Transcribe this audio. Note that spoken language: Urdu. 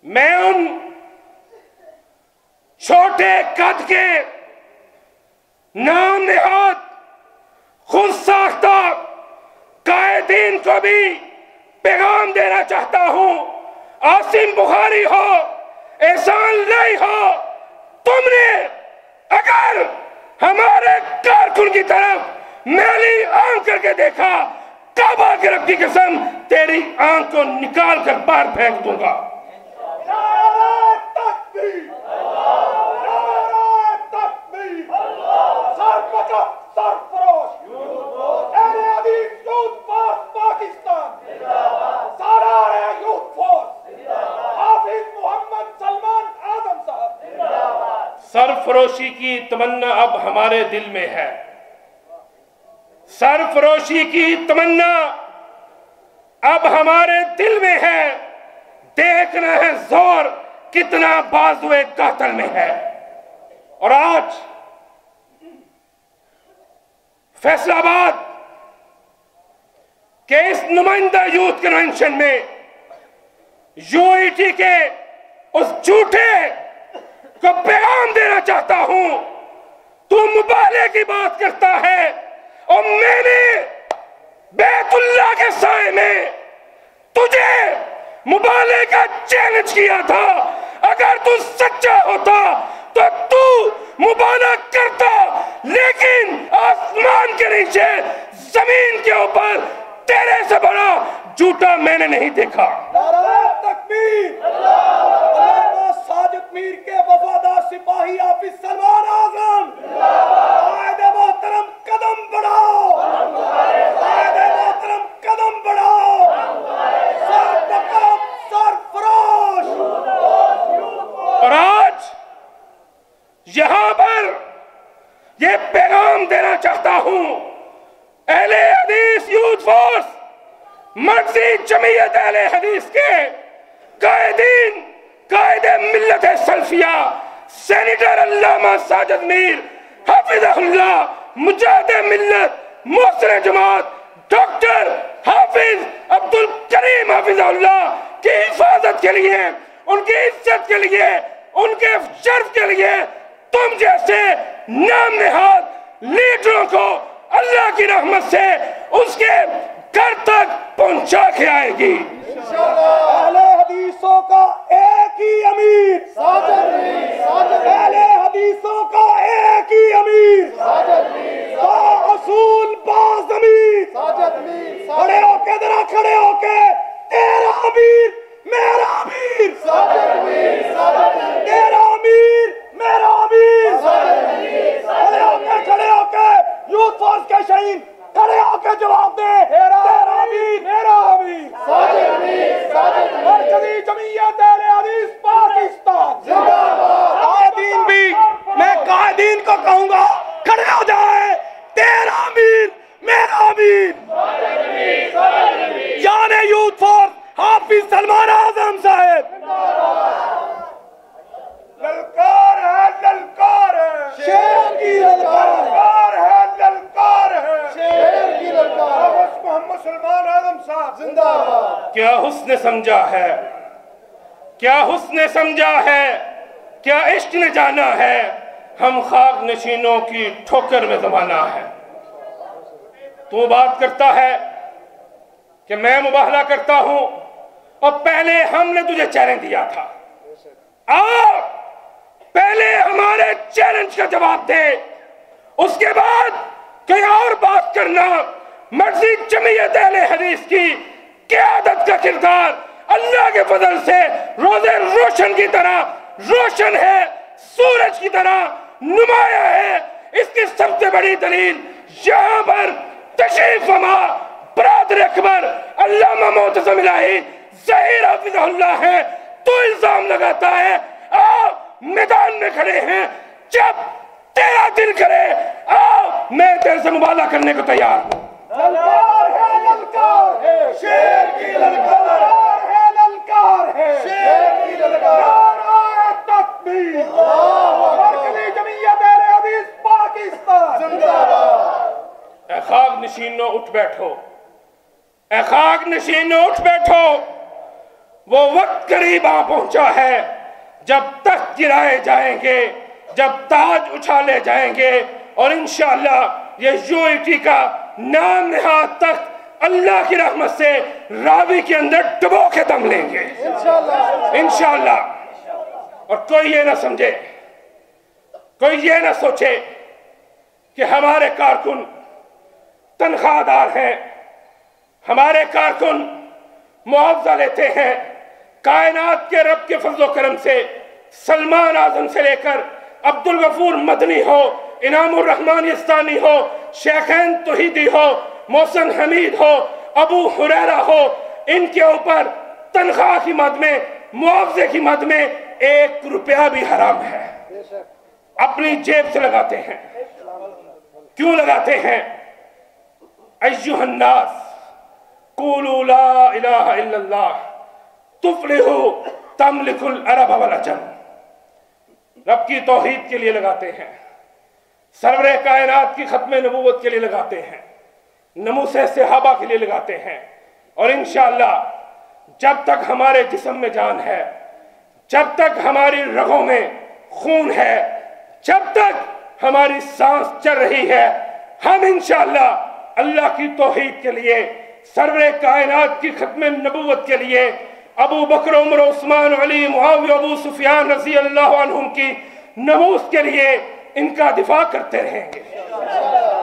میں ان چھوٹے قد کے نام نہاد خود ساختہ قائدین کو بھی پیغام دینا چاہتا ہوں. عاصم بخاری ہو، احسان لائی ہو، تم نے اگر ہمارے کارکن کی طرف میلی آنکھ کر کے دیکھا، کعبہ کے رب کی قسم تیری آنکھ کو نکال کر باہر پھینک دوں گا. سرفروشی کی تمنا اب ہمارے دل میں ہے. سرفروشی کی تمنا اب ہمارے دل میں ہے. دیکھنا ہے زور کتنا بازوئے قاتل میں ہے. اور آج فیصل آباد کے اس نمائندہ یوتھ کنونشن میں یو ای ٹی کے اس جھوٹے کو پیغام دینا چاہتا ہوں. تو مبالغے کی بات کرتا ہے اور میں نے بیت اللہ کے سائے میں تجھے مبالغے کا چیلنج کیا تھا. اگر تو سچا ہوتا تو مبالغہ کرتا، لیکن آسمان کے نیچے زمین کے اوپر تیرے سے بڑا جھوٹا میں نے نہیں دیکھا. نعرہ تکبیر! علامہ ساجد میر کے وفادار سپاہی حافظ سلمان اعظم، قائد محترم قدم بڑھاؤ، قائد محترم قدم بڑھاؤ، سرفروش. اور آج یہاں پر یہ پیغام دینا چاہتا ہوں اہل حدیث یوتھ فورس، مرکزی جمعیت اہل حدیث کے قائدین، قائد ملت سلفیہ سینیٹر علامہ ساجد میر حفظہ اللہ، مجاہد ملت محسن جماعت ڈاکٹر حافظ عبدالکریم حفظہ اللہ کی حفاظت کے لیے، ان کی عزت کے لیے، ان کے شرف کے لیے تم جیسے نام نہاد لیڈروں کو اللہ کی رحمت سے اس کے گھر تک پہنچا کے آئے گی. اہل حدیثوں کا ایک ہی امیر ساجد میر، اہل حدیثوں کا ایک ہی امیر ساجد میر، با اصول با ضمیر ساجد میر. کھڑے ہو کے ذرا کھڑے ہو کے، تیرا امیر میرا امیر ساجد میر، تیرا امیر میرا امیر ساجد میر. کھڑے ہو کے یوتھ فورس کے شہید کھڑے ہو کے جواب دے، تیرا امیر میرا امیر ساجد میر. مرکزی جمعیت اہل حدیث پاکستان زندہ باد. قائدین بھی، میں قائدین کو کہوں گا کھڑے ہو جائے، تیرا امیر میرا امیر. یعنی یوتھ فورس حافظ سلمان اعظم صاحب. للکار ہے، للکار ہے، شیر کی للکار ہے، للکار ہے، شیر کی للکار. محمد سلمان اعظم صاحب زندہ باد. کیا حسن سمجھا ہے، کیا حسن سمجھا ہے، کیا عشق نے جانا ہے، ہم خاک نشینوں کی ٹھوکر میں زمانہ ہے. تو بات کرتا ہے کہ میں مباہلہ کرتا ہوں، اور پہلے ہم نے تجھے چیلنج دیا تھا. پہلے ہمارے چیلنج کا جواب دے، اس کے بعد کہیں اور بات کرنا. مرکزی جمعیت اہل حدیث کی قیادت کا کردار اللہ کے فضل سے روز روشن کی طرح روشن ہے، سورج کی طرح نمایاں ہے. اس کی سب سے بڑی دلیل یہاں پر تشریف فرما برادر اکبر علامہ معتصم الہی ظہیر حافظہ اللہ ہے. تو الزام لگاتا ہے، آؤ میدان میں کھڑے ہیں، جب تیرا دل کرے آؤ میں تیرے سے مباہلہ کرنے کو تیار ہوں. للکار ہے، للکار ہے، شیر کی للکار ہے، للکار ہے، شیر کی للکار. نعرہ تکبیر! مرکزی جمعیت اہل حدیث پاکستان زندہ باد. اے خاک نشینوں اٹھ بیٹھو، اے خاک نشینوں اٹھ بیٹھو. وہ وقت قریب آ پہنچا ہے جب تخت گرائے جائیں گے، جب تاج اچھالے جائیں گے، اور انشاءاللہ یہ UIT کا نام نہاد تخت اللہ کی رحمت سے راوی کے اندر ڈبو کے دم لیں گے انشاءاللہ۔ اور کوئی یہ نہ سمجھے، کوئی یہ نہ سوچے کہ ہمارے کارکن تنخواہ دار ہیں، ہمارے کارکن معاوضہ لیتے ہیں۔ کائنات کے رب کے فضل و کرم سے سلمان اعظم سے لے کر عبدالغفور مدنی ہو، انعام الرحمن یزدانی ہو، شیخین توحیدی ہو، محسن حمید ہو، ابو ہریرہ ہو، ان کے اوپر تنخواہ کی مد میں، معاوضے کی مد میں 1 روپیہ بھی حرام ہے۔ اپنی جیب سے لگاتے ہیں۔ کیوں لگاتے ہیں؟ ایھا الناس قولوا لا الہ الا اللہ تفلحوا تملک العرب والعجم۔ رب کی توحید کے لیے لگاتے ہیں، سرور کائنات کی ختم نبوت کے لیے لگاتے ہیں، نموس صحابہ کے لیے لگاتے ہیں، اور انشاءاللہ جب تک ہمارے جسم میں جان ہے، جب تک ہماری رگوں میں خون ہے، جب تک ہماری سانس چل رہی ہے، ہم انشاءاللہ اللہ کی توحید کے لیے، سرور کائنات کی ختم نبوت کے لیے، ابو بکر عمر عثمان علی معاویہ ابو سفیان رضی اللہ عنہم کی نموز کے لیے ان کا دفاع کرتے رہیں گے۔